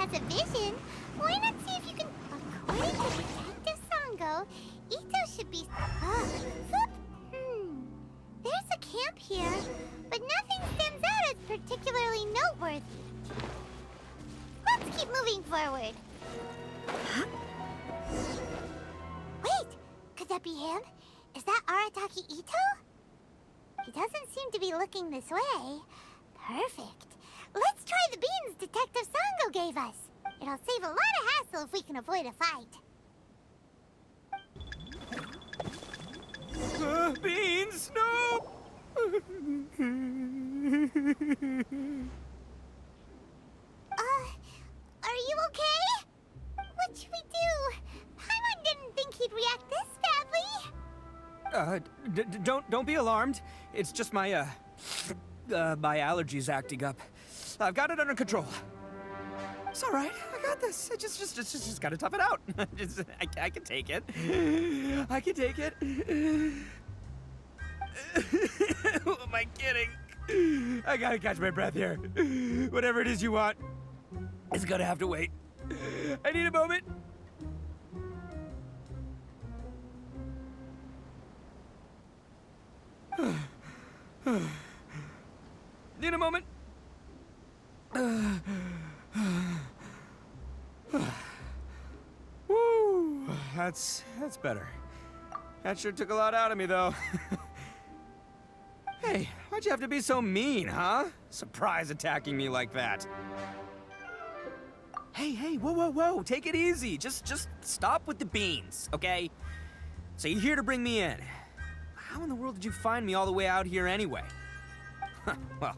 has a vision. Why not see if you can... According to Detective Sango, Ito should be... There's a camp here, but nothing stands out as particularly noteworthy. Let's keep moving forward. Huh? Wait! Could that be him? Is that Arataki Ito? He doesn't seem to be looking this way. Perfect. Let's try the beans Detective Sango gave us. It'll save a lot of hassle if we can avoid a fight. Beans, no! Are you okay? What should we do? Paimon didn't think he'd react this badly. Don't be alarmed. It's just my, my allergies acting up. I've got it under control. It's all right. I got this. I just gotta tough it out. I can take it. I can take it. Who am I kidding? I gotta catch my breath here. Whatever it is you want, it's gonna have to wait. I need a moment. Need a moment. Woo, that's better. That sure took a lot out of me, though. Hey, why'd you have to be so mean, huh? Surprise attacking me like that. Hey, whoa, take it easy. Just stop with the beans, okay? So you're here to bring me in. How in the world did you find me all the way out here anyway? Well,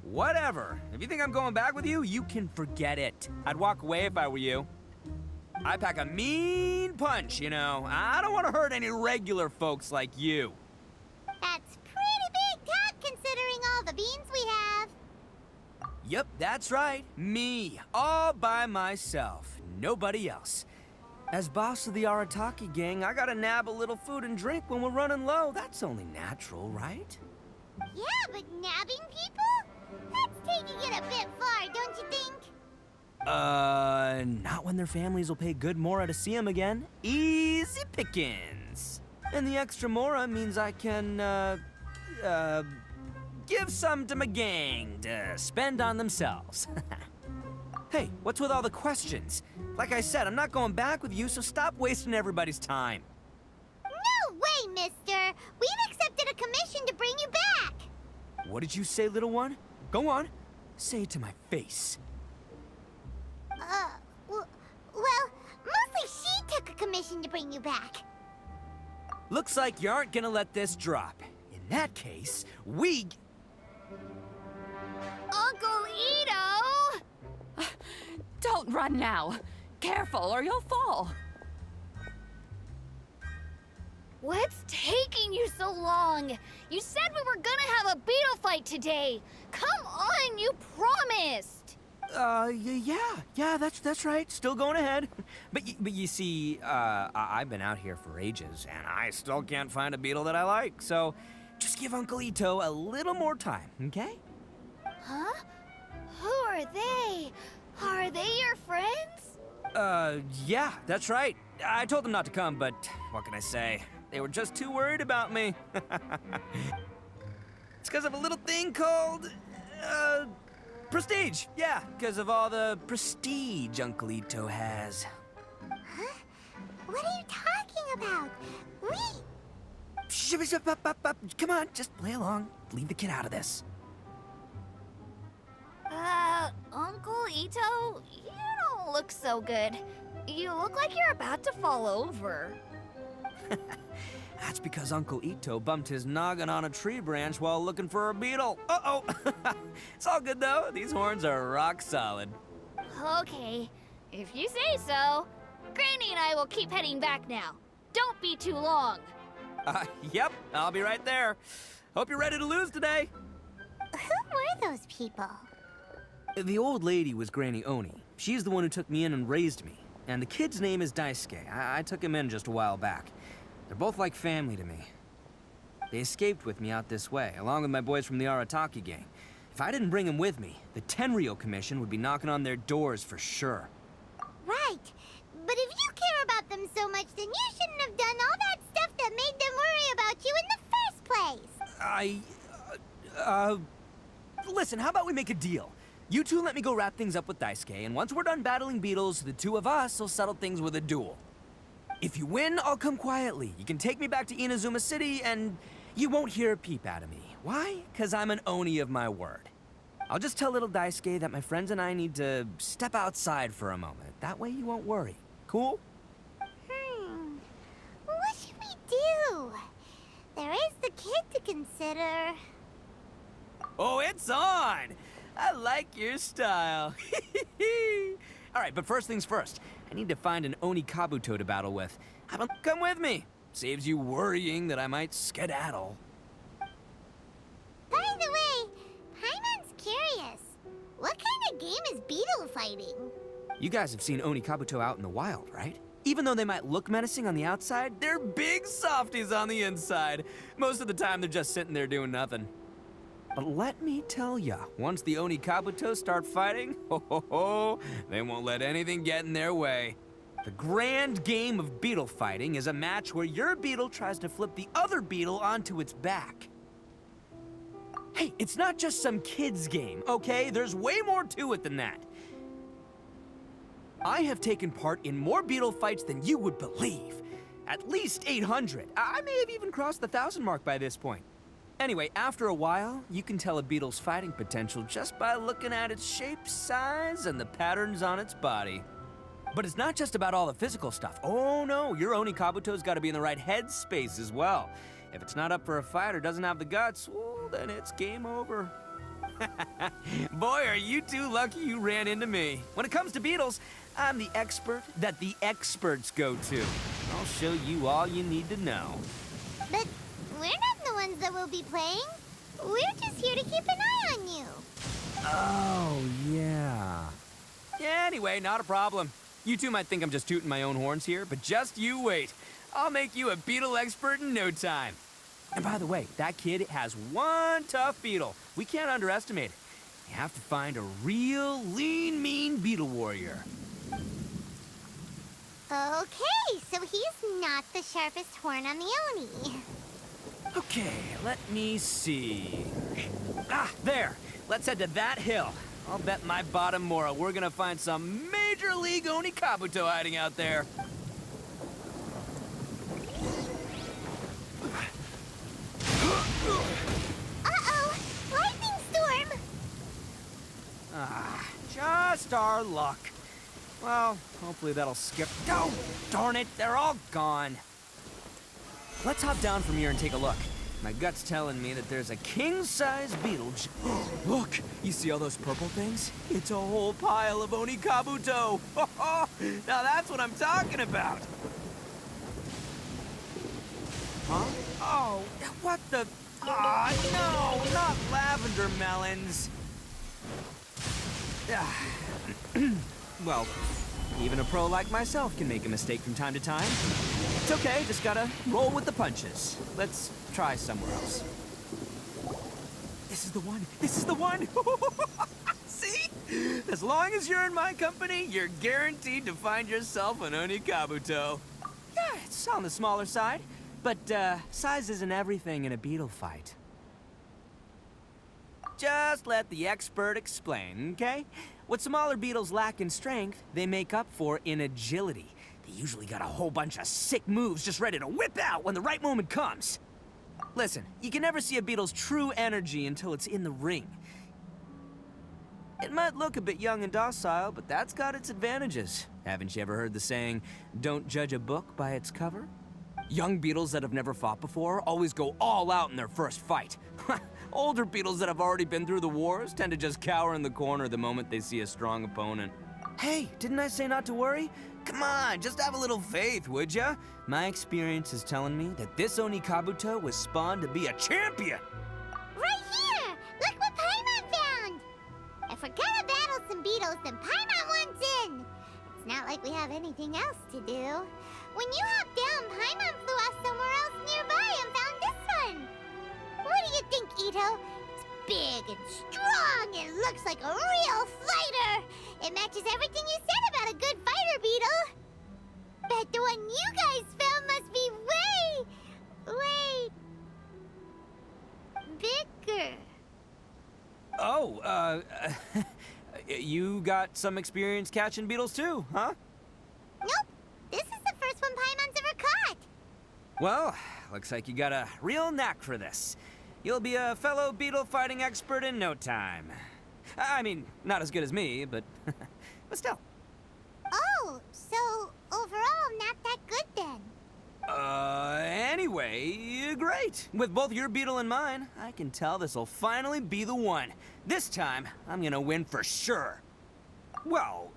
whatever. If you think I'm going back with you, you can forget it. I'd walk away if I were you. I pack a mean punch, you know. I don't want to hurt any regular folks like you. That's pretty big talk considering all the beans we have. Yep, that's right. Me, all by myself. Nobody else. As boss of the Arataki gang, I gotta nab a little food and drink when we're running low. That's only natural, right? Yeah, but nabbing people? That's taking it a bit far, don't you think? Not when their families will pay good mora to see them again. Easy pickings. And the extra mora means I can, give some to my gang to spend on themselves. Hey, what's with all the questions? Like I said, I'm not going back with you, so stop wasting everybody's time. No way, mister! We've accepted a commission to bring you back! What did you say, little one? Go on. Say it to my face. Well, mostly she took a commission to bring you back. Looks like you aren't gonna let this drop. In that case, we... Uncle Ito! Don't run now. Careful or you'll fall. What's taking you so long? You said we were gonna have a beetle fight today. Come on, you promised. Yeah, that's right. Still going ahead. But you see, I've been out here for ages, and I still can't find a beetle that I like. So, just give Uncle Ito a little more time, okay? Huh? Who are they? Are they your friends? Yeah, that's right. I told them not to come, but what can I say? They were just too worried about me. It's because of a little thing called, prestige. Yeah, because of all the prestige Uncle Ito has. Huh? What are you talking about? Come on, just play along. Leave the kid out of this. Uncle Ito, you don't look so good. You look like you're about to fall over. That's because Uncle Ito bumped his noggin on a tree branch while looking for a beetle. Uh-oh! It's all good, though. These horns are rock solid. Okay, if you say so. Granny and I will keep heading back now. Don't be too long. Yep, I'll be right there. Hope you're ready to lose today. Who were those people? The old lady was Granny Oni. She's the one who took me in and raised me. And the kid's name is Daisuke. I took him in just a while back. They're both like family to me. They escaped with me out this way, along with my boys from the Arataki gang. If I didn't bring him with me, the Tenryou Commission would be knocking on their doors for sure. Right. But if you care about them so much, then you shouldn't have done all that stuff that made them worry about you in the first place. Listen, how about we make a deal? You two let me go wrap things up with Daisuke, and once we're done battling beetles, the two of us will settle things with a duel. If you win, I'll come quietly. You can take me back to Inazuma City, and you won't hear a peep out of me. Why? 'Cause I'm an Oni of my word. I'll just tell little Daisuke that my friends and I need to step outside for a moment. That way you won't worry. Cool? What should we do? There is the kid to consider. Oh, it's on! I like your style. All right, but first things first. I need to find an Oni Kabuto to battle with. Come with me. Saves you worrying that I might skedaddle. By the way, Paimon's curious. What kind of game is beetle fighting? You guys have seen Oni Kabuto out in the wild, right? Even though they might look menacing on the outside, they're big softies on the inside. Most of the time, they're just sitting there doing nothing. But let me tell ya, once the Oni Kabuto start fighting, they won't let anything get in their way. The grand game of beetle fighting is a match where your beetle tries to flip the other beetle onto its back. Hey, it's not just some kid's game, okay? There's way more to it than that. I have taken part in more beetle fights than you would believe. At least 800. I may have even crossed the 1,000 mark by this point. Anyway, after a while, you can tell a beetle's fighting potential just by looking at its shape, size, and the patterns on its body. But it's not just about all the physical stuff. Oh no, your Oni Kabuto's gotta be in the right headspace as well. If it's not up for a fight or doesn't have the guts, well, then it's game over. Boy, are you two lucky you ran into me. When it comes to beetles, I'm the expert that the experts go to. I'll show you all you need to know. But we're not the ones that will be playing. We're just here to keep an eye on you. Oh, yeah. Yeah, anyway, not a problem. You two might think I'm just tooting my own horns here, but just you wait. I'll make you a beetle expert in no time. And by the way, that kid has one tough beetle. We can't underestimate it. You have to find a real lean, mean beetle warrior. Okay, so he's not the sharpest horn on the Oni. Okay, let me see. Ah, there. Let's head to that hill. I'll bet my bottom moral we're gonna find some major league Oni Kabuto hiding out there. Uh-oh! Lightning storm! Ah, just our luck. Well, hopefully that'll skip. Oh, darn it, they're all gone. Let's hop down from here and take a look. My gut's telling me that there's a king-size beetle. Look, you see all those purple things? It's a whole pile of Oni Kabuto. Now that's what I'm talking about. Huh? Oh, what the? Ah, no, not lavender melons. Well, even a pro like myself can make a mistake from time to time. It's okay, just gotta roll with the punches. Let's try somewhere else. This is the one! This is the one! See? As long as you're in my company, you're guaranteed to find yourself an Oni Kabuto. Yeah, it's on the smaller side, but size isn't everything in a beetle fight. Just let the expert explain, okay? What smaller beetles lack in strength, they make up for in agility. They usually got a whole bunch of sick moves just ready to whip out when the right moment comes. Listen, you can never see a beetle's true energy until it's in the ring. It might look a bit young and docile, but that's got its advantages. Haven't you ever heard the saying, don't judge a book by its cover? Young beetles that have never fought before always go all out in their first fight. Older beetles that have already been through the wars tend to just cower in the corner the moment they see a strong opponent. Hey, didn't I say not to worry? Come on, just have a little faith, would ya? My experience is telling me that this Oni Kabuto was spawned to be a champion! Right here! Look what Paimon found! If we're gonna battle some beetles, then Paimon wants in! It's not like we have anything else to do. When you hopped down, Paimon flew off somewhere else nearby and found this one! What do you think, Ito? It's big and strong looks like a real fighter! It matches everything you said about a good fighter, Beetle! Bet the one you guys found must be way bigger. Oh, you got some experience catching beetles too, huh? Nope, this is the first one Paimon's ever caught. Well, looks like you got a real knack for this. You'll be a fellow beetle fighting expert in no time. I mean, not as good as me, but still. Oh, so overall not that good then. Anyway, great. With both your beetle and mine, I can tell this'll finally be the one. This time, I'm gonna win for sure. Well,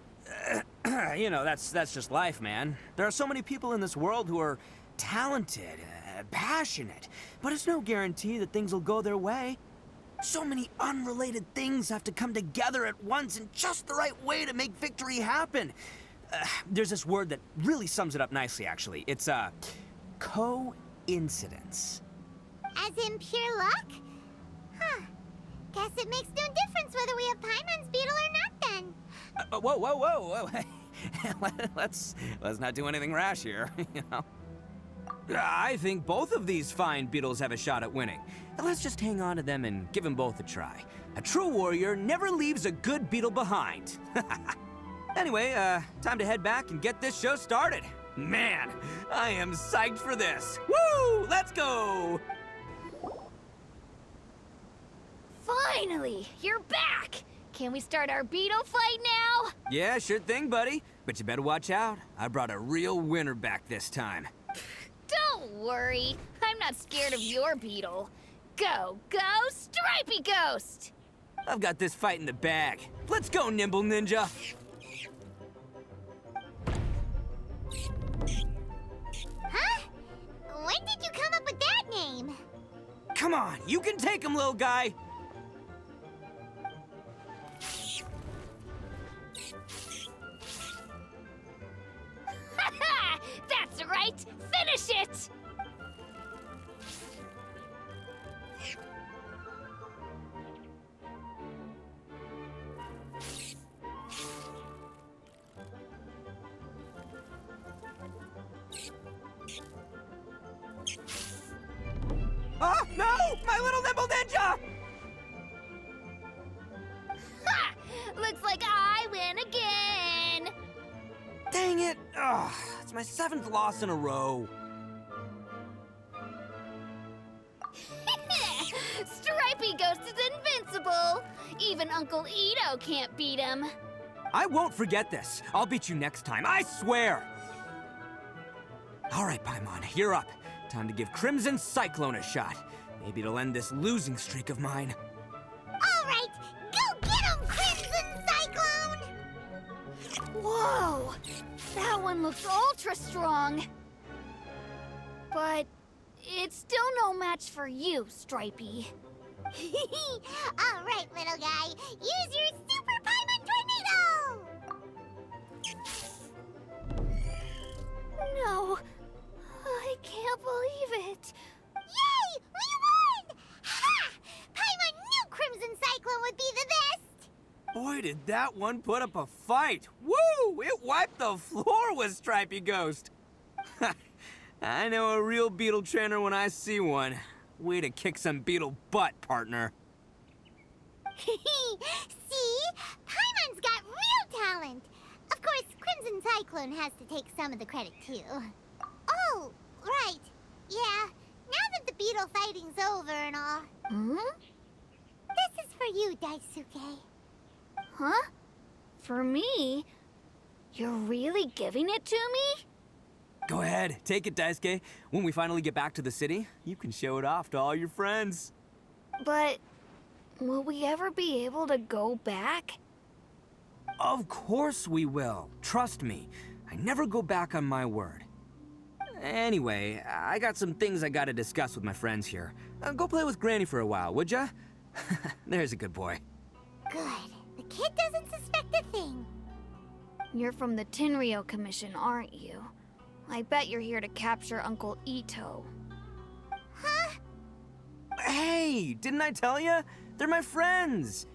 you know, that's just life, man. There are so many people in this world who are talented, passionate, but it's no guarantee that things will go their way. So many unrelated things have to come together at once in just the right way to make victory happen. There's this word that really sums it up nicely, actually. It's, coincidence. As in pure luck? Huh. Guess it makes no difference whether we have Paimon's beetle or not then. Whoa. let's not do anything rash here, you know. I think both of these fine beetles have a shot at winning. Let's just hang on to them and give them both a try. A true warrior never leaves a good beetle behind. Anyway, time to head back and get this show started. Man, I am psyched for this. Woo! Let's go! Finally, you're back! Can we start our beetle fight now? Yeah, sure thing, buddy. But you better watch out. I brought a real winner back this time. Don't worry, I'm not scared of your beetle. Go, Stripey Ghost! I've got this fight in the bag. Let's go, Nimble Ninja! Huh? When did you come up with that name? Come on, you can take him, little guy! Ha! That's right! Finish it! Oh, no! My little Nimble Ninja! Ha! Looks like I win again! Dang it! Ugh, it's my 7th loss in a row. Stripey Ghost is invincible! Even Uncle Ito can't beat him. I won't forget this. I'll beat you next time, I swear! All right, Paimon, you're up. Time to give Crimson Cyclone a shot. Maybe it'll end this losing streak of mine. All right, go get him, Crimson Cyclone! Whoa! That one looks ultra strong. But it's still no match for you, Stripey. All right, little guy, use your Super Paimon Tornado! No, I can't believe it. Yay! We won! Ha! Paimon knew Crimson Cyclone would be the best! Boy, did that one put up a fight. Woo! It wiped the floor with Stripey Ghost. I know a real beetle trainer when I see one. Way to kick some beetle butt, partner. See? Paimon's got real talent! Of course, Crimson Cyclone has to take some of the credit, too. Oh, right. Yeah, now that the beetle fighting's over and all, Hmm? this is for you, Daisuke. Huh? For me? You're really giving it to me? Go ahead, take it, Daisuke. When we finally get back to the city, you can show it off to all your friends. But will we ever be able to go back? Of course we will. Trust me. I never go back on my word. Anyway, I got some things I gotta discuss with my friends here. Go play with Granny for a while, would ya? There's a good boy. Good. The kid doesn't suspect a thing. You're from the Tenryo Commission, aren't you? I bet you're here to capture Uncle Ito. Huh? Hey, didn't I tell ya? They're my friends.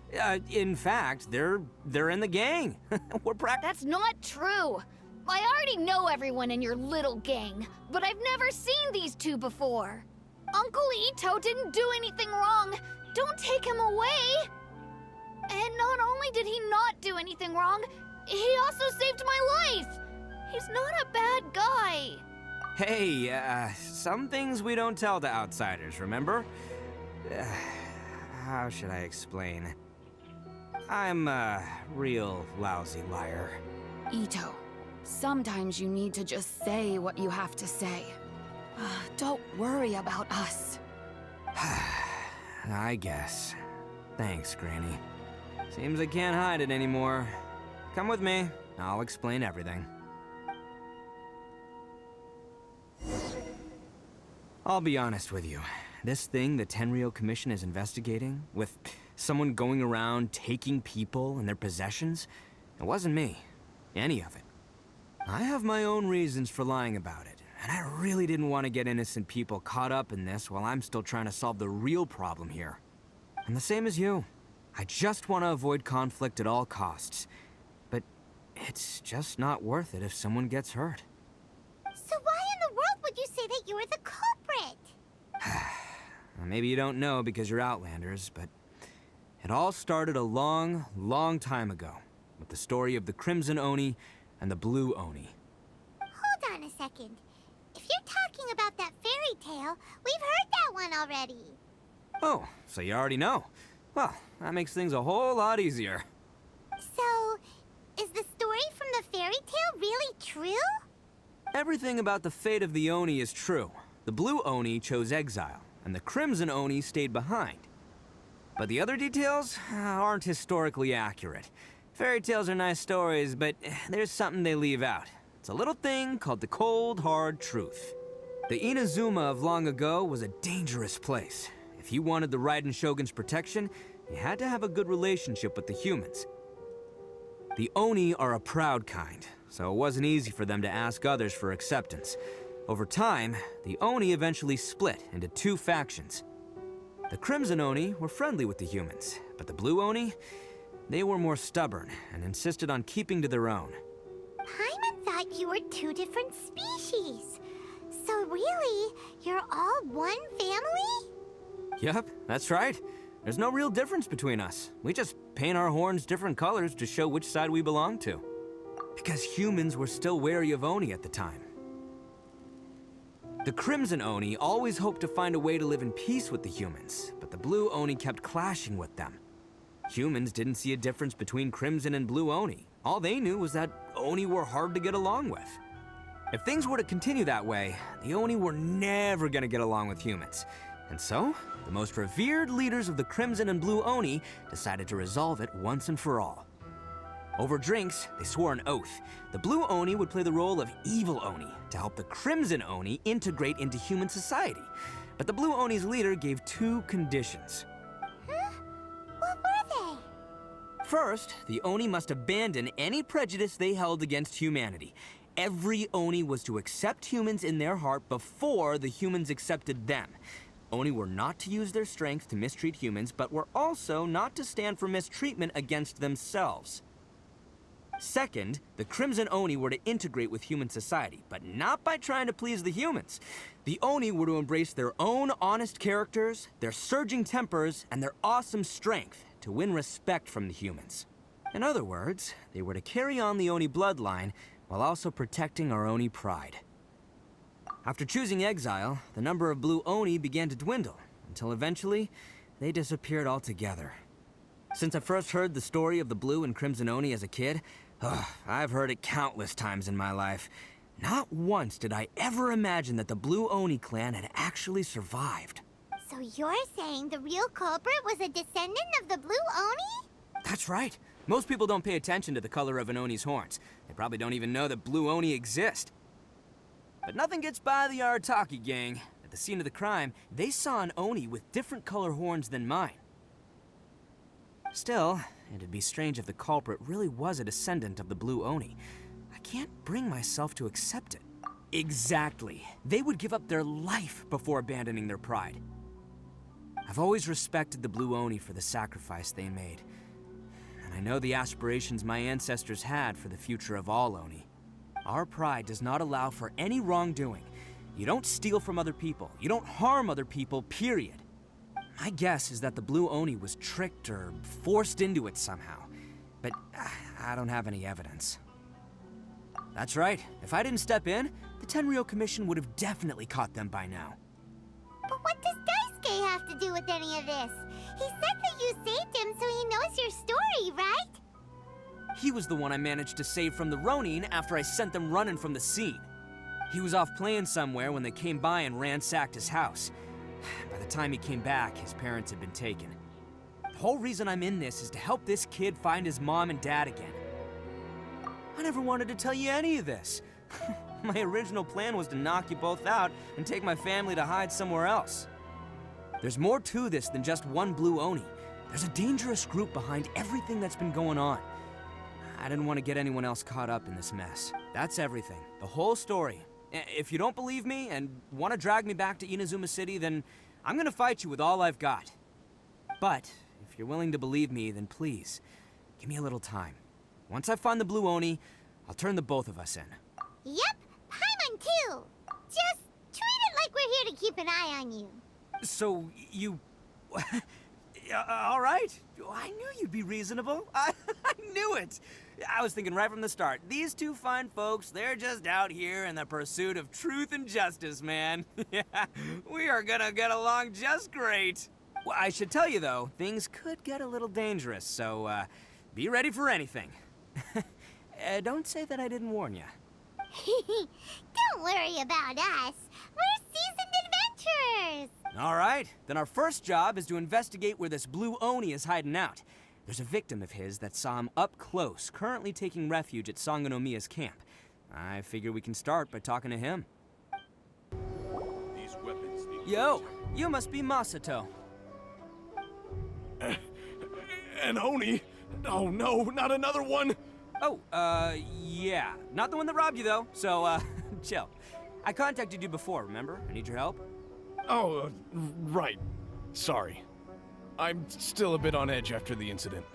In fact, they're in the gang. We're That's not true. I already know everyone in your little gang, but I've never seen these two before. Uncle Ito didn't do anything wrong. Don't take him away. And not only did he not do anything wrong, he also saved my life. He's not a bad guy. Hey, some things we don't tell to outsiders, remember? How should I explain? I'm a real lousy liar. Ito, sometimes you need to just say what you have to say. Don't worry about us. I guess. Thanks, Granny. Seems I can't hide it anymore. Come with me. I'll explain everything. I'll be honest with you. This thing the Tenryou Commission is investigating, with someone going around taking people and their possessions, it wasn't me. Any of it. I have my own reasons for lying about it, and I really didn't want to get innocent people caught up in this while I'm still trying to solve the real problem here. I'm the same as you. I just want to avoid conflict at all costs. But it's just not worth it if someone gets hurt. So why in the world would you say that you were the culprit? Maybe you don't know because you're Outlanders, but it all started a long, long time ago with the story of the Crimson Oni and the Blue Oni. Hold on a second. If you're talking about that fairy tale, we've heard that one already. Oh, so you already know. Well, that makes things a whole lot easier. So, is the story from the fairy tale really true? Everything about the fate of the Oni is true. The Blue Oni chose exile, and the Crimson Oni stayed behind. But the other details aren't historically accurate. Fairy tales are nice stories, but there's something they leave out. It's a little thing called the cold, hard truth. The Inazuma of long ago was a dangerous place. If you wanted the Raiden Shogun's protection, you had to have a good relationship with the humans. The Oni are a proud kind, so it wasn't easy for them to ask others for acceptance. Over time, the Oni eventually split into two factions. The Crimson Oni were friendly with the humans, but the Blue Oni, they were more stubborn and insisted on keeping to their own. Paimon thought you were two different species. So really, you're all one family? Yep, that's right. There's no real difference between us. We just paint our horns different colors to show which side we belong to. Because humans were still wary of Oni at the time. The Crimson Oni always hoped to find a way to live in peace with the humans, but the Blue Oni kept clashing with them. Humans didn't see a difference between Crimson and Blue Oni. All they knew was that Oni were hard to get along with. If things were to continue that way, the Oni were never gonna get along with humans. And so, the most revered leaders of the Crimson and Blue Oni decided to resolve it once and for all. Over drinks, they swore an oath. The Blue Oni would play the role of evil Oni to help the Crimson Oni integrate into human society. But the Blue Oni's leader gave two conditions. Huh? What were they? First, the Oni must abandon any prejudice they held against humanity. Every Oni was to accept humans in their heart before the humans accepted them. Oni were not to use their strength to mistreat humans, but were also not to stand for mistreatment against themselves. Second, the Crimson Oni were to integrate with human society, but not by trying to please the humans. The Oni were to embrace their own honest characters, their surging tempers, and their awesome strength to win respect from the humans. In other words, they were to carry on the Oni bloodline while also protecting our Oni pride. After choosing exile, the number of Blue Oni began to dwindle, until eventually, they disappeared altogether. Since I first heard the story of the Blue and Crimson Oni as a kid, I've heard it countless times in my life. Not once did I ever imagine that the Blue Oni clan had actually survived. So you're saying the real culprit was a descendant of the Blue Oni? That's right. Most people don't pay attention to the color of an Oni's horns. They probably don't even know that Blue Oni exist. But nothing gets by the Arataki gang. At the scene of the crime, they saw an Oni with different color horns than mine. Still, it'd be strange if the culprit really was a descendant of the Blue Oni. I can't bring myself to accept it. Exactly. They would give up their life before abandoning their pride. I've always respected the Blue Oni for the sacrifice they made. And I know the aspirations my ancestors had for the future of all Oni. Our pride does not allow for any wrongdoing. You don't steal from other people. You don't harm other people, period. My guess is that the Blue Oni was tricked or forced into it somehow. But I don't have any evidence. That's right. If I didn't step in, the Tenryou Commission would have definitely caught them by now. But what does Daisuke have to do with any of this? He said that you saved him so he knows your story, right? He was the one I managed to save from the Ronin after I sent them running from the scene. He was off playing somewhere when they came by and ransacked his house. By the time he came back, his parents had been taken. The whole reason I'm in this is to help this kid find his mom and dad again. I never wanted to tell you any of this. My original plan was to knock you both out and take my family to hide somewhere else. There's more to this than just one Blue Oni. There's a dangerous group behind everything that's been going on. I didn't want to get anyone else caught up in this mess. That's everything. The whole story. If you don't believe me and want to drag me back to Inazuma City, then I'm gonna fight you with all I've got. But if you're willing to believe me, then please, give me a little time. Once I find the Blue Oni, I'll turn the both of us in. Yep, Paimon too. Just treat it like we're here to keep an eye on you. So, you... all right. I knew you'd be reasonable. I knew it. I was thinking right from the start, these two fine folks, they're just out here in the pursuit of truth and justice, man. Yeah, we are gonna get along just great. Well, I should tell you, though, things could get a little dangerous, so, be ready for anything. Don't say that I didn't warn you. Don't worry about us. We're seasoned adventurers. All right, then our first job is to investigate where this Blue Oni is hiding out. There's a victim of his that saw him up close, currently taking refuge at Sangonomiya's camp. I figure we can start by talking to him. These weapons need Yo, you must be Masato. An Oni? Oh no, not another one! Oh, yeah. Not the one that robbed you, though, so, chill. I contacted you before, remember? I need your help. Oh, right. Sorry. I'm still a bit on edge after the incident.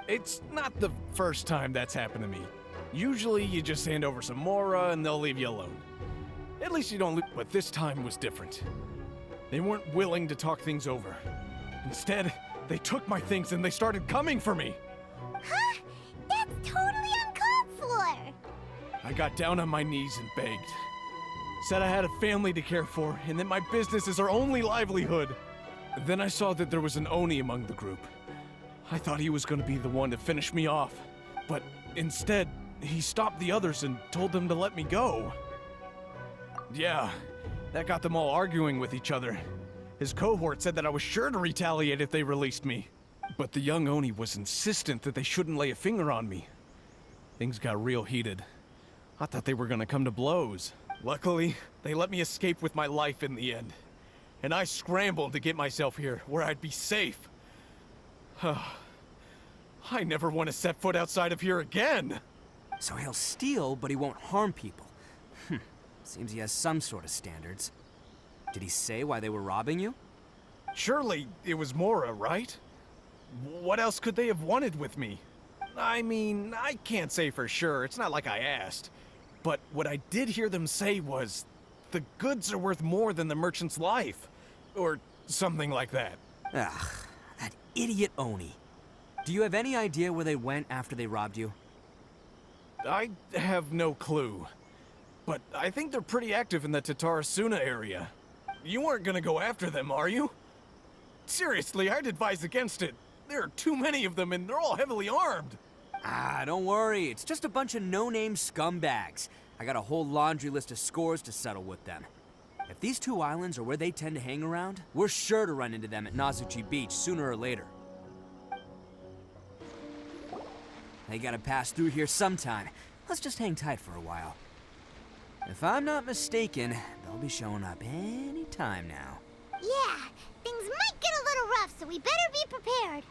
It's not the first time that's happened to me. Usually you just hand over some Mora and they'll leave you alone. At least you don't lose, but this time was different. They weren't willing to talk things over. Instead, they took my things and they started coming for me. Huh? That's totally uncalled for. I got down on my knees and begged. Said I had a family to care for, and that my business is our only livelihood. Then I saw that there was an Oni among the group. I thought he was gonna be the one to finish me off. But instead, he stopped the others and told them to let me go. Yeah, that got them all arguing with each other. His cohort said that I was sure to retaliate if they released me. But the young Oni was insistent that they shouldn't lay a finger on me. Things got real heated. I thought they were gonna come to blows. Luckily, they let me escape with my life in the end. And I scrambled to get myself here, where I'd be safe. I never want to set foot outside of here again! So he'll steal, but he won't harm people. Seems he has some sort of standards. Did he say why they were robbing you? Surely it was Mora, right? What else could they have wanted with me? I mean, I can't say for sure, it's not like I asked. But what I did hear them say was, the goods are worth more than the merchant's life. Or something like that. Ugh, that idiot Oni. Do you have any idea where they went after they robbed you? I have no clue. But I think they're pretty active in the Tatarasuna area. You aren't gonna go after them, are you? Seriously, I'd advise against it. There are too many of them and they're all heavily armed. Ah, don't worry. It's just a bunch of no-name scumbags. I got a whole laundry list of scores to settle with them. If these two islands are where they tend to hang around, we're sure to run into them at Nazuchi Beach sooner or later. They gotta pass through here sometime. Let's just hang tight for a while. If I'm not mistaken, they'll be showing up any time now. Yeah, things might get a little rough, so we better be prepared.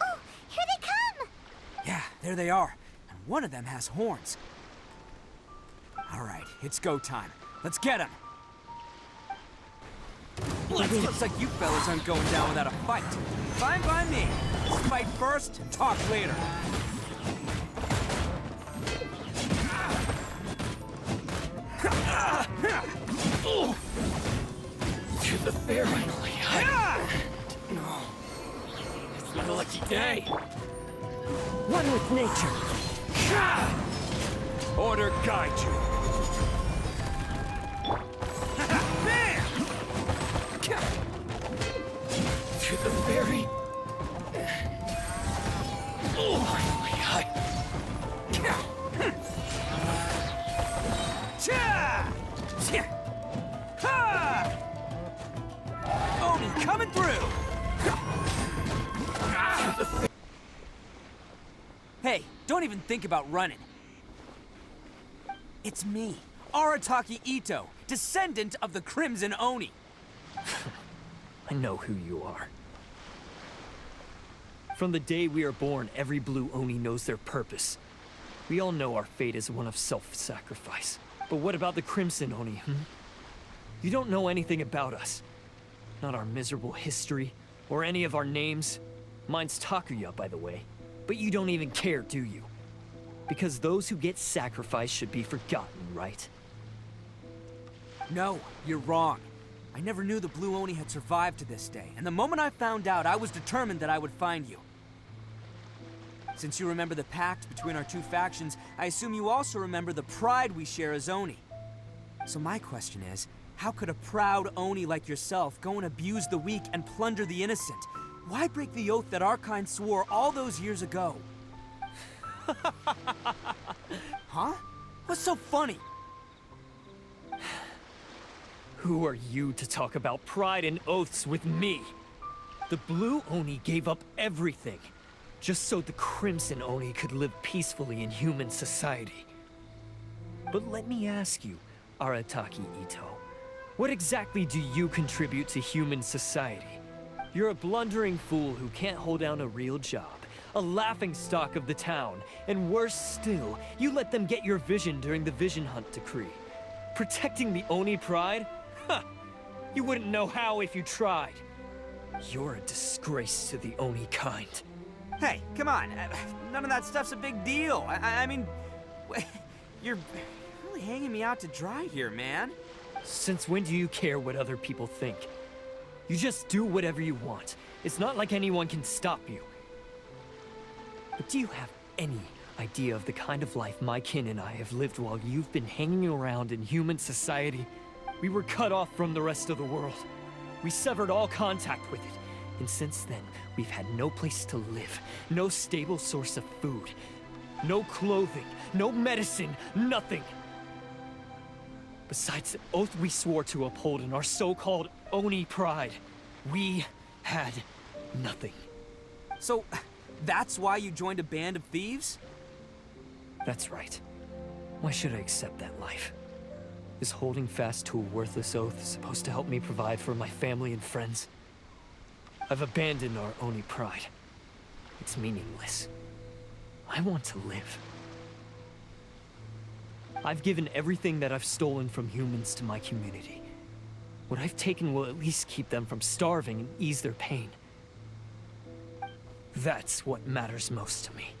Oh, here they come! Yeah, there they are. And one of them has horns. All right, it's go time. Let's get them. Looks like you fellas aren't going down without a fight. Fine by me. Let's fight first, talk later. To the fair, finally. No. It's not a lucky day. One with nature. Order guide you. To the ferry. Oni coming through! Hey, don't even think about running. It's me, Arataki Ito, descendant of the Crimson Oni. I know who you are. From the day we are born, every blue Oni knows their purpose. We all know our fate is one of self-sacrifice. But what about the Crimson Oni, You don't know anything about us. Not our miserable history, or any of our names. Mine's Takuya, by the way. But you don't even care, do you? Because those who get sacrificed should be forgotten, right? No, you're wrong. I never knew the Blue Oni had survived to this day, and the moment I found out, I was determined that I would find you. Since you remember the pact between our two factions, I assume you also remember the pride we share as Oni. So my question is, how could a proud Oni like yourself go and abuse the weak and plunder the innocent? Why break the oath that our kind swore all those years ago? Huh? What's so funny? Who are you to talk about pride and oaths with me? The Blue Oni gave up everything, just so the Crimson Oni could live peacefully in human society. But let me ask you, Arataki Ito, what exactly do you contribute to human society? You're a blundering fool who can't hold down a real job, a laughingstock of the town, and worse still, you let them get your vision during the Vision Hunt decree. Protecting the Oni pride? Huh! You wouldn't know how if you tried. You're a disgrace to the Oni kind. Hey, come on. None of that stuff's a big deal. I mean, you're really hanging me out to dry here, man. Since when do you care what other people think? You just do whatever you want. It's not like anyone can stop you. But do you have any idea of the kind of life my kin and I have lived while you've been hanging around in human society? We were cut off from the rest of the world. We severed all contact with it. And since then, we've had no place to live, no stable source of food, no clothing, no medicine, nothing. Besides the oath we swore to uphold in our so-called Oni pride, we had nothing. So, that's why you joined a band of thieves? That's right. Why should I accept that life? Is holding fast to a worthless oath supposed to help me provide for my family and friends? I've abandoned our Oni pride. It's meaningless. I want to live. I've given everything that I've stolen from humans to my community. What I've taken will at least keep them from starving and ease their pain. That's what matters most to me.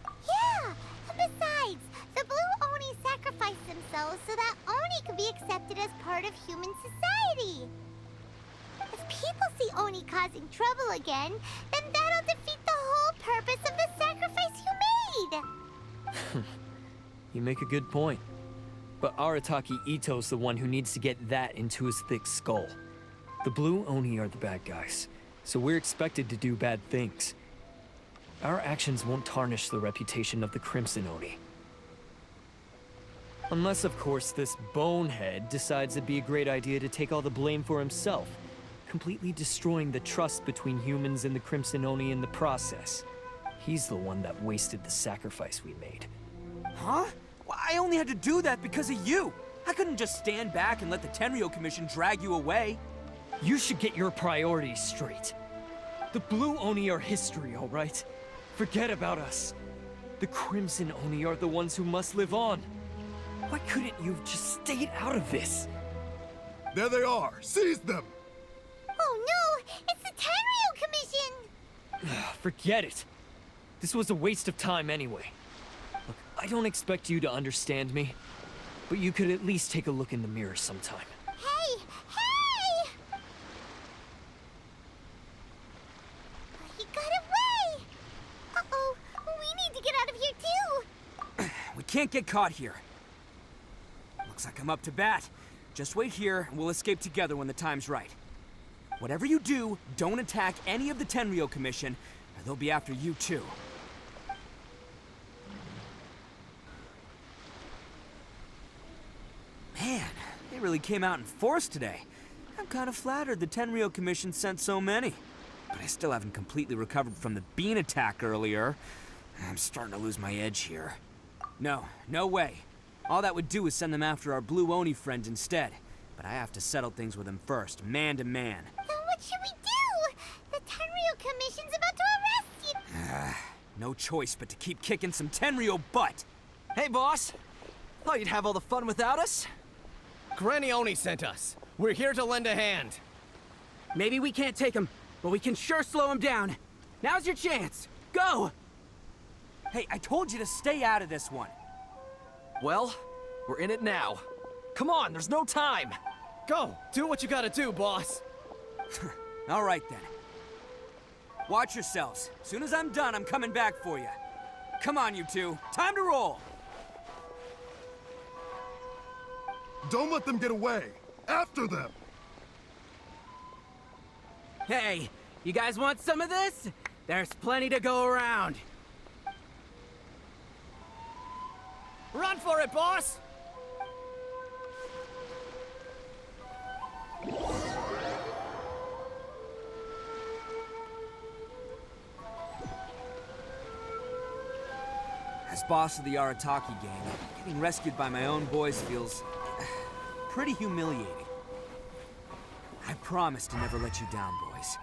Yeah! Besides, the Blue Oni sacrificed themselves so that Oni could be accepted as part of human society. If people see Oni causing trouble again, then that'll defeat the whole purpose of the sacrifice you made! You make a good point. But Arataki Ito's the one who needs to get that into his thick skull. The Blue Oni are the bad guys, so we're expected to do bad things. Our actions won't tarnish the reputation of the Crimson Oni. Unless, of course, this bonehead decides it'd be a great idea to take all the blame for himself, completely destroying the trust between humans and the Crimson Oni in the process. He's the one that wasted the sacrifice we made. Huh? Well, I only had to do that because of you. I couldn't just stand back and let the Tenryo Commission drag you away. You should get your priorities straight. The Blue Oni are history, all right? Forget about us. The Crimson Oni are the ones who must live on. Why couldn't you have just stayed out of this? There they are! Seize them! Oh no! It's the Tenryu Commission! Forget it. This was a waste of time anyway. Look, I don't expect you to understand me, but you could at least take a look in the mirror sometime. Hey! Hey! He got away! Uh-oh, we need to get out of here too! We can't get caught here. Looks like I'm up to bat. Just wait here, and we'll escape together when the time's right. Whatever you do, don't attack any of the Tenryu Commission, or they'll be after you too. Man, they really came out in force today. I'm kind of flattered the Tenryu Commission sent so many. But I still haven't completely recovered from the bean attack earlier. I'm starting to lose my edge here. No way. All that would do is send them after our blue Oni friend instead. But I have to settle things with him first, man to man. Then what should we do? The Tenryu Commission's about to arrest you! No choice but to keep kicking some Tenryu butt! Hey, boss! Thought you'd have all the fun without us? Granny Oni sent us. We're here to lend a hand. Maybe we can't take him, but we can sure slow him down. Now's your chance. Go! Hey, I told you to stay out of this one. Well, we're in it now. Come on, there's no time! Go! Do what you gotta do, boss! All right then. Watch yourselves. Soon as I'm done, I'm coming back for you. Come on, you two. Time to roll! Don't let them get away! After them! Hey, you guys want some of this? There's plenty to go around. Run for it, boss! As boss of the Arataki gang, getting rescued by my own boys feels pretty humiliating. I promise to never let you down, boys.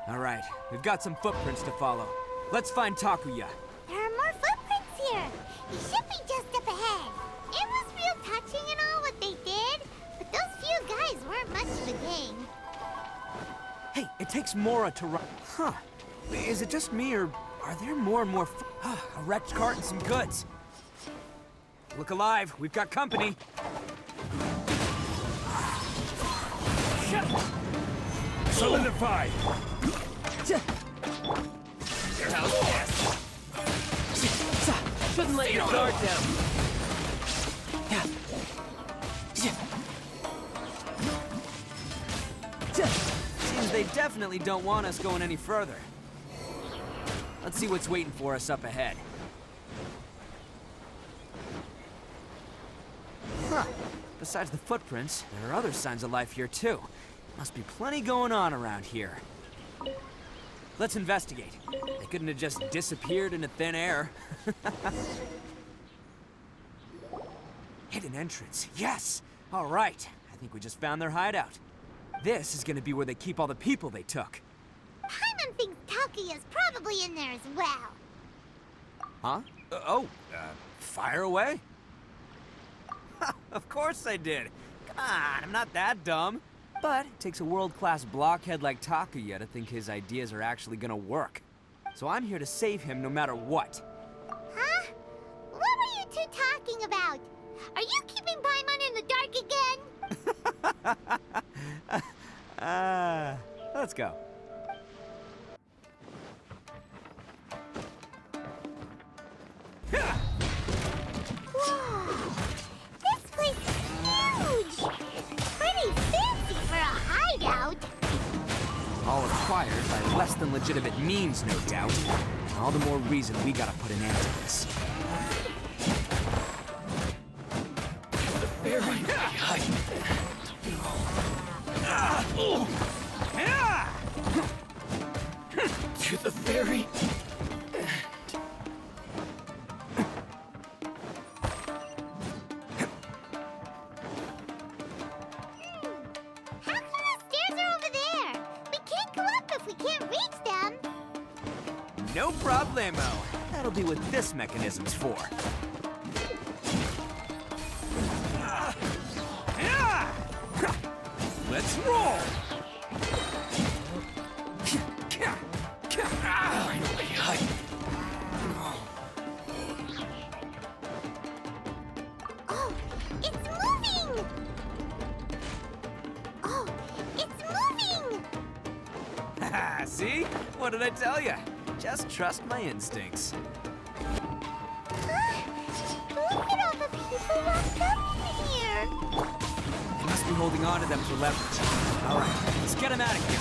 All right, we've got some footprints to follow. Let's find Takuya. There are more footprints here! He should be just up ahead. It was real touching and all what they did, but those few guys weren't much of a gang. Hey, it takes Mora to run. Huh. Is it just me, or are there more and more a wrecked cart and some goods? Look alive, we've got company. Solidify! Shouldn't let your guard down. Seems they definitely don't want us going any further. Let's see what's waiting for us up ahead. Huh. Besides the footprints, there are other signs of life here too. Must be plenty going on around here. Let's investigate. They couldn't have just disappeared into thin air. Hidden entrance, yes! All right, I think we just found their hideout. This is gonna be where they keep all the people they took. Paimon thinks Takuya's probably in there as well. Huh? Fire away? Of course I did. Come on, I'm not that dumb. But it takes a world-class blockhead like Takuya to think his ideas are actually gonna work. So I'm here to save him no matter what. Huh? What were you two talking about? Are you keeping Paimon in the dark again? Let's go. Whoa! This place is huge! Pretty fancy for a hideout! All acquired by less than legitimate means, no doubt. And all the more reason we gotta put an end to this. To the very... How come the stairs are over there? We can't go up if we can't reach them. No problemo. That'll be what this mechanism's for. Let's roll! Oh, it's moving! Oh, it's moving! Haha, see? What did I tell you? Just trust my instincts. Look at all the people locked up in here! They must be holding on to them for leverage. All right, let's get them out of here.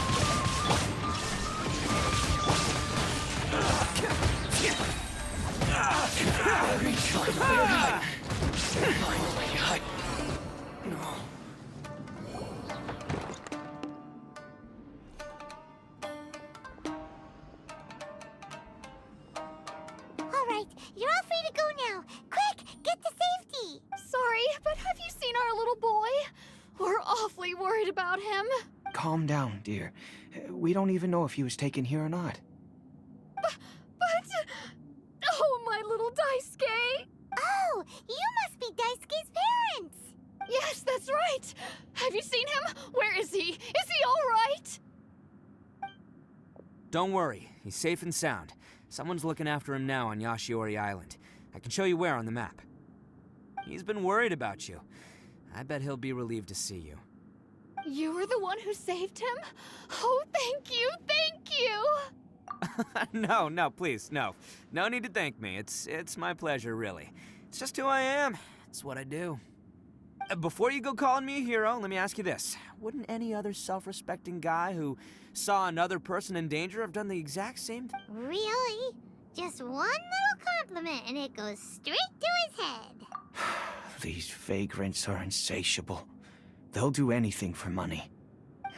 All right, you're all free to go now. Quick, get to safety! Sorry, but have you seen our little boy? We're awfully worried about him. Calm down, dear. We don't even know if he was taken here or not. But... Oh, my little Daisuke! Oh, you must be Daisuke's parents! Yes, that's right! Have you seen him? Where is he? Is he all right? Don't worry, he's safe and sound. Someone's looking after him now on Yashiori Island. I can show you where on the map. He's been worried about you. I bet he'll be relieved to see you. You were the one who saved him? Oh, thank you, thank you! No, please, no. No need to thank me. It's my pleasure, really. It's just who I am. It's what I do. Before you go calling me a hero, let me ask you this. Wouldn't any other self-respecting guy who saw another person in danger have done the exact same thing? Really? Just one little compliment and it goes straight to his head. These vagrants are insatiable. They'll do anything for money.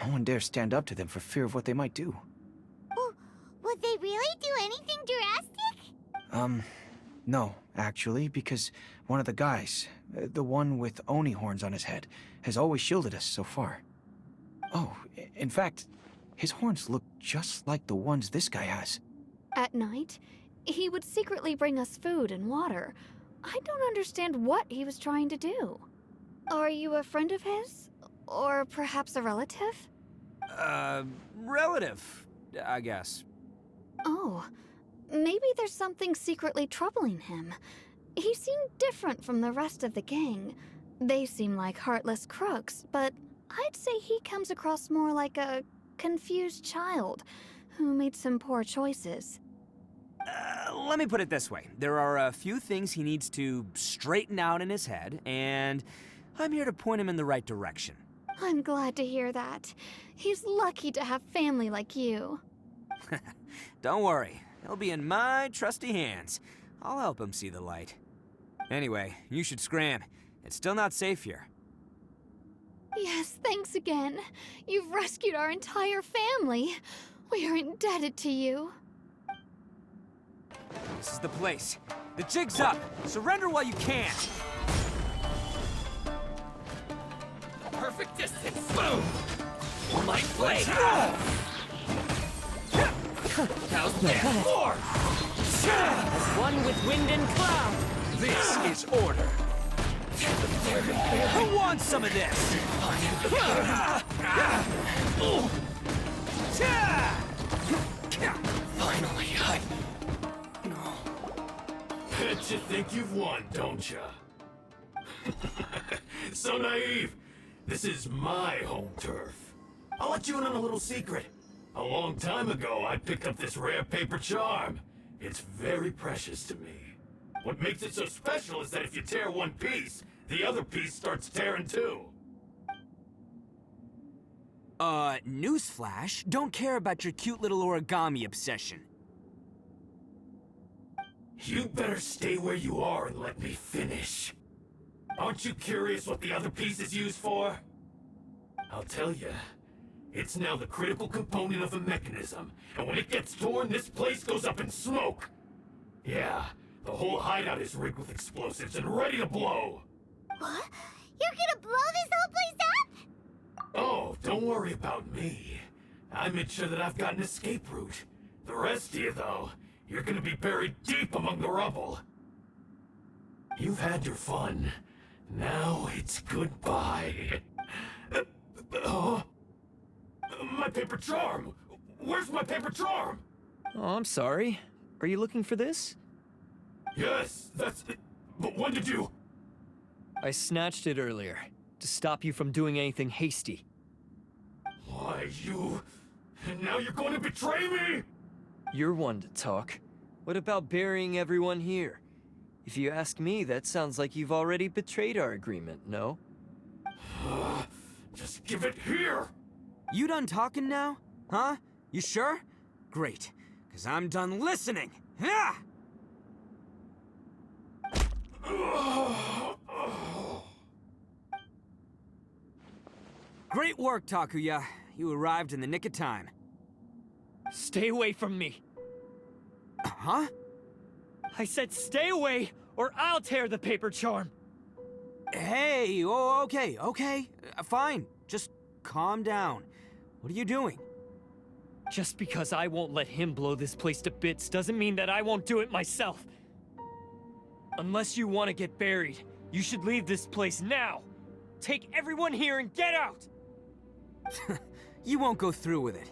No one dares stand up to them for fear of what they might do. Would they really do anything drastic? No, actually, because one of the guys, the one with Oni horns on his head, has always shielded us so far. Oh, in fact, his horns look just like the ones this guy has. At night, he would secretly bring us food and water. I don't understand what he was trying to do. Are you a friend of his? Or perhaps a relative? Relative, I guess. Oh, maybe there's something secretly troubling him. He seemed different from the rest of the gang. They seem like heartless crooks, but I'd say he comes across more like a confused child who made some poor choices. Let me put it this way. There are a few things he needs to straighten out in his head, and I'm here to point him in the right direction. I'm glad to hear that. He's lucky to have family like you. Don't worry. He'll be in my trusty hands. I'll help him see the light. Anyway, you should scram. It's still not safe here. Yes, thanks again. You've rescued our entire family. We are indebted to you. This is the place. The jig's up. Surrender while you can. Perfect distance. Boom! My blade. How's that? More! One with wind and cloud. This is order. Who wants some of this? Finally, Bet you think you've won, don't ya? So naive. This is my home turf. I'll let you in on a little secret. A long time ago, I picked up this rare paper charm. It's very precious to me. What makes it so special is that if you tear one piece, the other piece starts tearing too. Newsflash, don't care about your cute little origami obsession. You better stay where you are and let me finish. Aren't you curious what the other piece is used for? I'll tell you. It's now the critical component of the mechanism, and when it gets torn, this place goes up in smoke. Yeah, the whole hideout is rigged with explosives and ready to blow. What? You're gonna blow this whole place up? Oh, don't worry about me. I made sure that I've got an escape route. The rest of you, though, you're gonna be buried deep among the rubble. You've had your fun. Now it's goodbye. My paper charm! Where's my paper charm? Oh, I'm sorry. Are you looking for this? Yes, that's it. But when did you... I snatched it earlier, to stop you from doing anything hasty. Why, you... And now you're going to betray me? You're one to talk. What about burying everyone here? If you ask me, that sounds like you've already betrayed our agreement, no? Just give it here! You done talking now? Huh? You sure? Great, because I'm done listening! Ah! Great work, Takuya. You arrived in the nick of time. Stay away from me! Huh? I said stay away, or I'll tear the paper charm! Hey, oh, okay. Fine. Just calm down. What are you doing? Just because I won't let him blow this place to bits doesn't mean that I won't do it myself. Unless you want to get buried, you should leave this place now. Take everyone here and get out! You won't go through with it.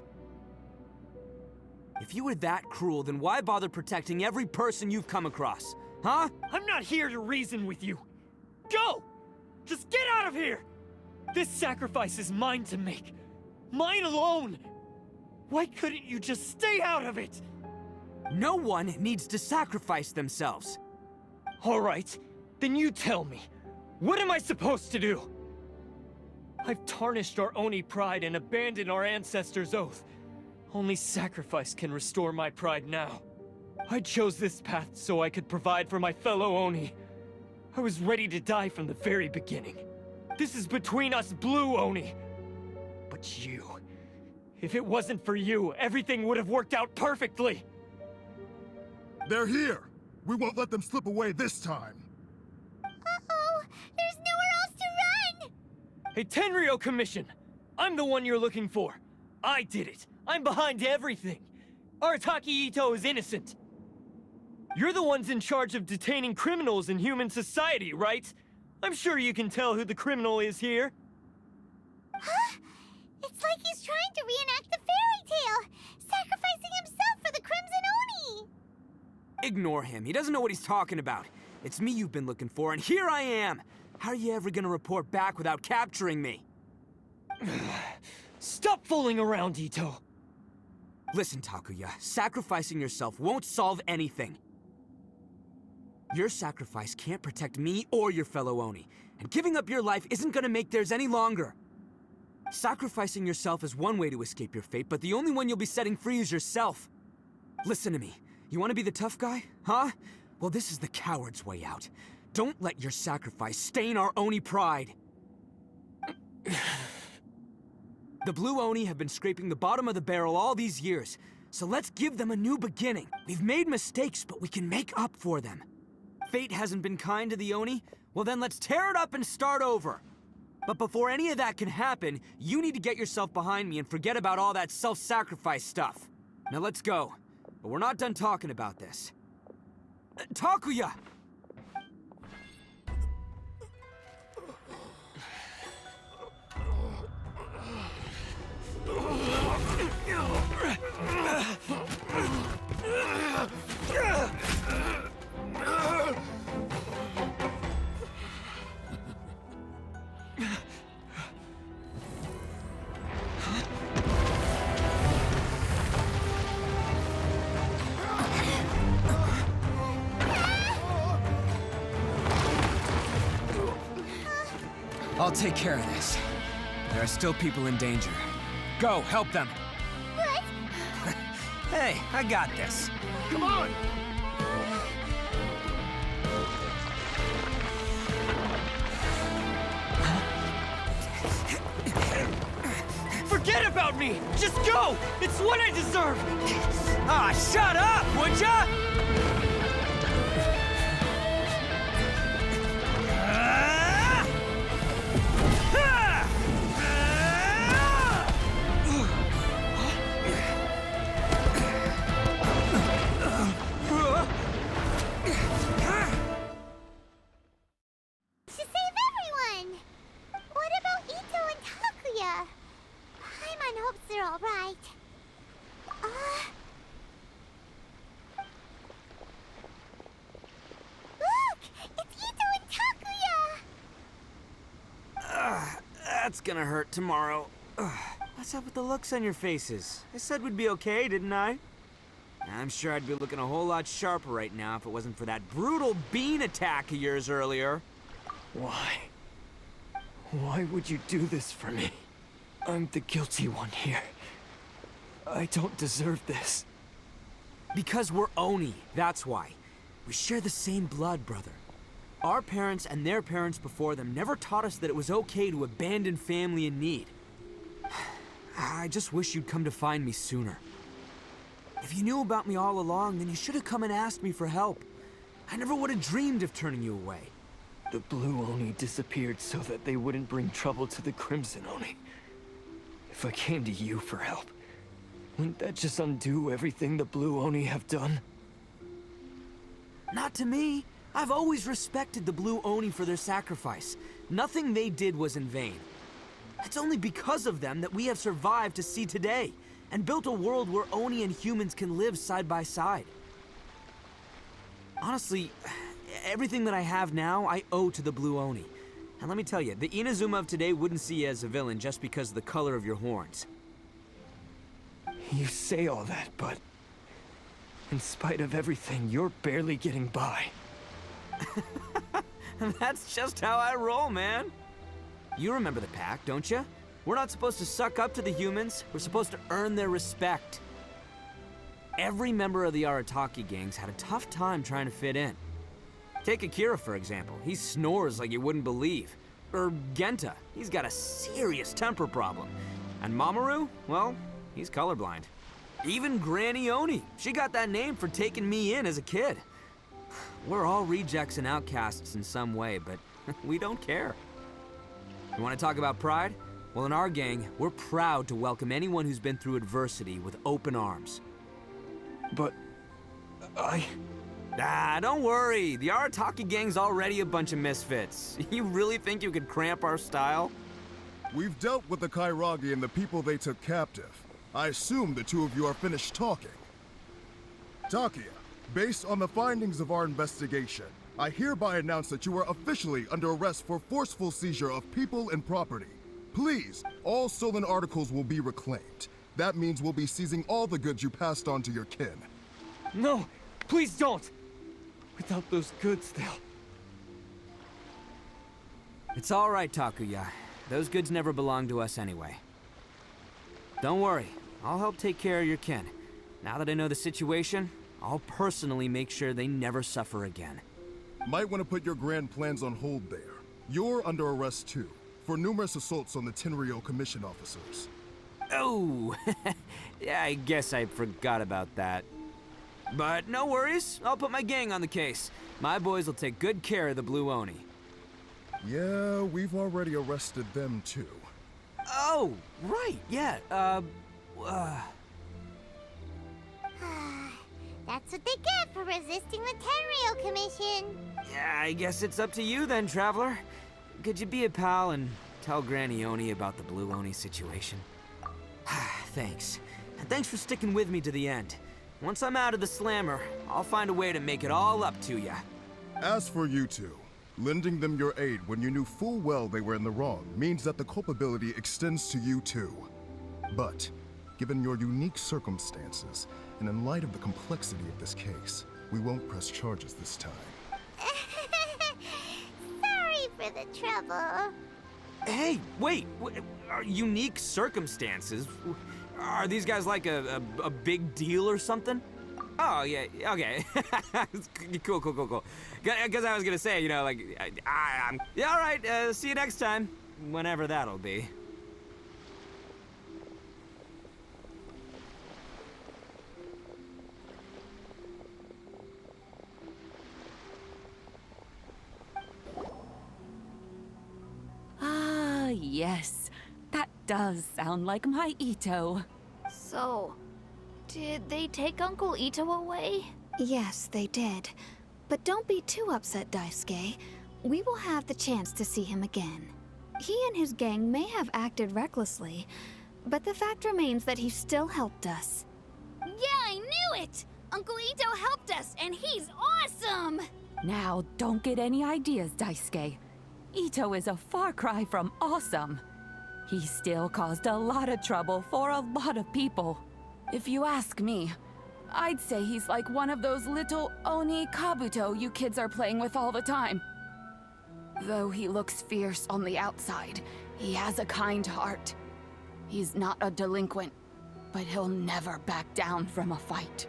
If you were that cruel, then why bother protecting every person you've come across? Huh? I'm not here to reason with you. Go! Just get out of here! This sacrifice is mine to make. Mine alone! Why couldn't you just stay out of it? No one needs to sacrifice themselves. All right, then you tell me. What am I supposed to do? I've tarnished our Oni pride and abandoned our ancestors' oath. Only sacrifice can restore my pride now. I chose this path so I could provide for my fellow Oni. I was ready to die from the very beginning. This is between us Blue Oni. But you... If it wasn't for you, everything would have worked out perfectly! They're here! We won't let them slip away this time! Uh-oh! There's nowhere else to run! Hey, Tenryo Commission! I'm the one you're looking for. I did it. I'm behind everything. Arataki Ito is innocent. You're the ones in charge of detaining criminals in human society, right? I'm sure you can tell who the criminal is here. Huh? It's like he's trying to reenact the fairy tale, sacrificing himself for the Crimson Oni! Ignore him. He doesn't know what he's talking about. It's me you've been looking for, and here I am! How are you ever gonna report back without capturing me? Stop fooling around, Ito! Listen, Takuya, sacrificing yourself won't solve anything. Your sacrifice can't protect me or your fellow Oni, and giving up your life isn't gonna make theirs any longer. Sacrificing yourself is one way to escape your fate, but the only one you'll be setting free is yourself. Listen to me. You want to be the tough guy? Huh? Well, this is the coward's way out. Don't let your sacrifice stain our Oni pride. The Blue Oni have been scraping the bottom of the barrel all these years, so let's give them a new beginning. We've made mistakes, but we can make up for them. Fate hasn't been kind to the Oni? Well then let's tear it up and start over. But before any of that can happen, you need to get yourself behind me and forget about all that self-sacrifice stuff. Now let's go. But we're not done talking about this. Takuya! I'll take care of this. There are still people in danger. Go, help them. What? Hey, I got this. Come on! Forget about me! Just go! It's what I deserve! Ah, shut up, would ya? To save everyone! What about Ito and Takuya? you're all right. Look! It's Ito and Takuya! That's gonna hurt tomorrow. What's up with the looks on your faces? I said we'd be okay, didn't I? I'm sure I'd be looking a whole lot sharper right now if it wasn't for that brutal bean attack of yours earlier. Why? Why would you do this for me? I'm the guilty one here. I don't deserve this. Because we're Oni, that's why. We share the same blood, brother. Our parents and their parents before them never taught us that it was okay to abandon family in need. I just wish you'd come to find me sooner. If you knew about me all along, then you should have come and asked me for help. I never would have dreamed of turning you away. The Blue Oni disappeared so that they wouldn't bring trouble to the Crimson Oni. If I came to you for help, wouldn't that just undo everything the Blue Oni have done? Not to me. I've always respected the Blue Oni for their sacrifice. Nothing they did was in vain. It's only because of them that we have survived to see today, and built a world where Oni and humans can live side by side. Honestly, everything that I have now, I owe to the Blue Oni. And let me tell you, the Inazuma of today wouldn't see you as a villain just because of the color of your horns. You say all that, but in spite of everything, you're barely getting by. That's just how I roll, man. You remember the pact, don't you? We're not supposed to suck up to the humans. We're supposed to earn their respect. Every member of the Arataki gangs had a tough time trying to fit in. Take Akira, for example. He snores like you wouldn't believe. Or Genta. He's got a serious temper problem. And Mamoru, well, he's colorblind. Even Granny Oni. She got that name for taking me in as a kid. We're all rejects and outcasts in some way, but we don't care. You want to talk about pride? Well, in our gang, we're proud to welcome anyone who's been through adversity with open arms. But don't worry. The Arataki gang's already a bunch of misfits. You really think you could cramp our style? We've dealt with the Kairagi and the people they took captive. I assume the two of you are finished talking. Takuya, based on the findings of our investigation, I hereby announce that you are officially under arrest for forceful seizure of people and property. Please, all stolen articles will be reclaimed. That means we'll be seizing all the goods you passed on to your kin. no, please don't! Without those goods, they'll... It's all right, Takuya. Those goods never belonged to us anyway. Don't worry. I'll help take care of your kin. Now that I know the situation, I'll personally make sure they never suffer again. Might want to put your grand plans on hold there. You're under arrest too, for numerous assaults on the Tenryo Commission officers. Oh, yeah, I guess I forgot about that. But no worries, I'll put my gang on the case. My boys will take good care of the Blue Oni. Yeah, we've already arrested them too. Oh, right, yeah, That's what they get for resisting the Tenryo Commission. yeah, I guess it's up to you then, Traveler. Could you be a pal and tell Granny Oni about the Blue Oni situation? Thanks. And thanks for sticking with me to the end. Once I'm out of the slammer, I'll find a way to make it all up to ya. As for you two, lending them your aid when you knew full well they were in the wrong means that the culpability extends to you too. But, given your unique circumstances, and in light of the complexity of this case, we won't press charges this time. Sorry for the trouble. Hey, wait, unique circumstances? Are these guys like a big deal or something? Oh, yeah, okay. Cool. Because I was gonna say, you know, like, yeah, all right, see you next time. Whenever that'll be. Ah, yes. That does sound like my Ito. So, did they take Uncle Ito away? Yes, they did. But don't be too upset, Daisuke. We will have the chance to see him again. He and his gang may have acted recklessly, But the fact remains that he still helped us. Yeah, I knew it! Uncle Ito helped us, and he's awesome! Now, don't get any ideas, Daisuke. Ito is a far cry from awesome. He still caused a lot of trouble for a lot of people. If you ask me, I'd say he's like one of those little Oni Kabuto you kids are playing with all the time. Though he looks fierce on the outside, he has a kind heart. He's not a delinquent, but he'll never back down from a fight.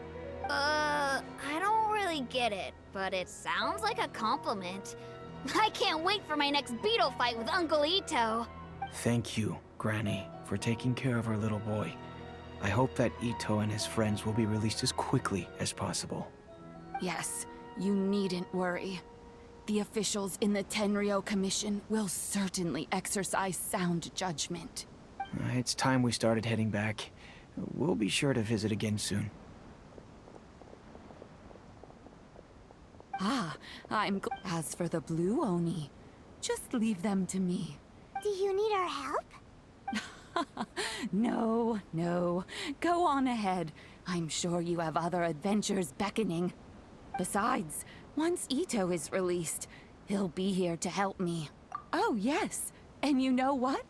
I don't really get it, but it sounds like a compliment. I can't wait for my next beetle fight with Uncle Ito. Thank you, Granny, for taking care of our little boy. I hope that Ito and his friends will be released as quickly as possible. Yes, you needn't worry. The officials in the Tenryo Commission will certainly exercise sound judgment. It's time we started heading back. We'll be sure to visit again soon. Ah, As for the Blue Oni, just leave them to me. Do you need our help? No. Go on ahead. I'm sure you have other adventures beckoning. Besides, once Ito is released, he'll be here to help me. Oh, yes. And you know what?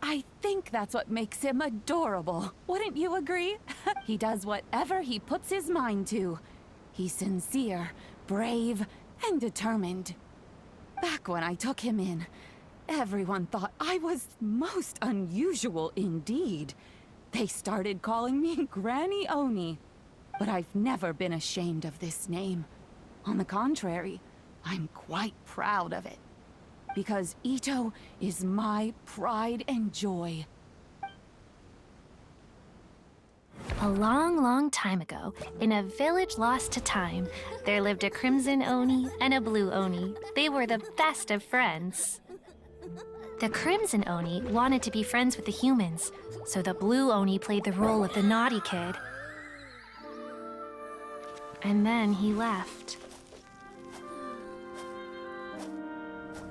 I think that's what makes him adorable. Wouldn't you agree? He does whatever he puts his mind to. He's sincere, brave, and determined. Back when I took him in, everyone thought I was most unusual indeed. They started calling me Granny Oni. But I've never been ashamed of this name. On the contrary, I'm quite proud of it. Because Ito is my pride and joy. A long, long time ago, in a village lost to time, there lived a Crimson Oni and a Blue Oni. They were the best of friends. The Crimson Oni wanted to be friends with the humans, so the Blue Oni played the role of the naughty kid. And then he left.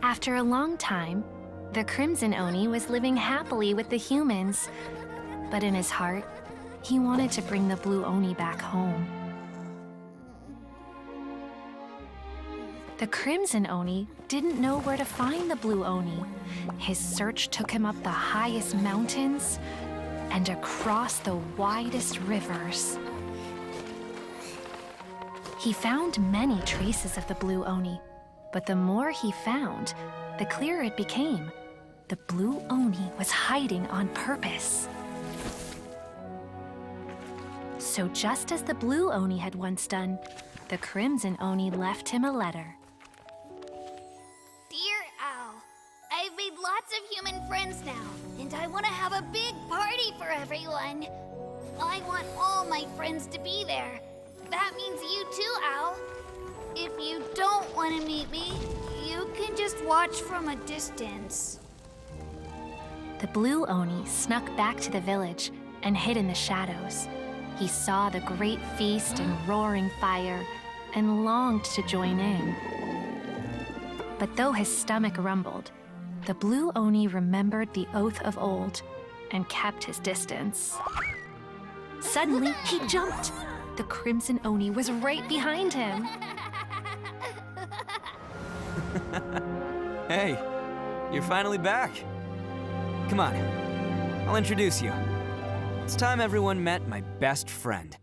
After a long time, the Crimson Oni was living happily with the humans, but in his heart, he wanted to bring the Blue Oni back home. The Crimson Oni didn't know where to find the Blue Oni. His search took him up the highest mountains and across the widest rivers. He found many traces of the Blue Oni, but the more he found, the clearer it became. The Blue Oni was hiding on purpose. So just as the Blue Oni had once done, the Crimson Oni left him a letter. Dear Al, I've made lots of human friends now, and I want to have a big party for everyone. I want all my friends to be there. That means you too, Al. If you don't want to meet me, you can just watch from a distance. The Blue Oni snuck back to the village and hid in the shadows. He saw the great feast and roaring fire and longed to join in. But though his stomach rumbled, the Blue Oni remembered the oath of old and kept his distance. Suddenly, he jumped. The Crimson Oni was right behind him. Hey, you're finally back. Come on, I'll introduce you. It's time everyone met my best friend.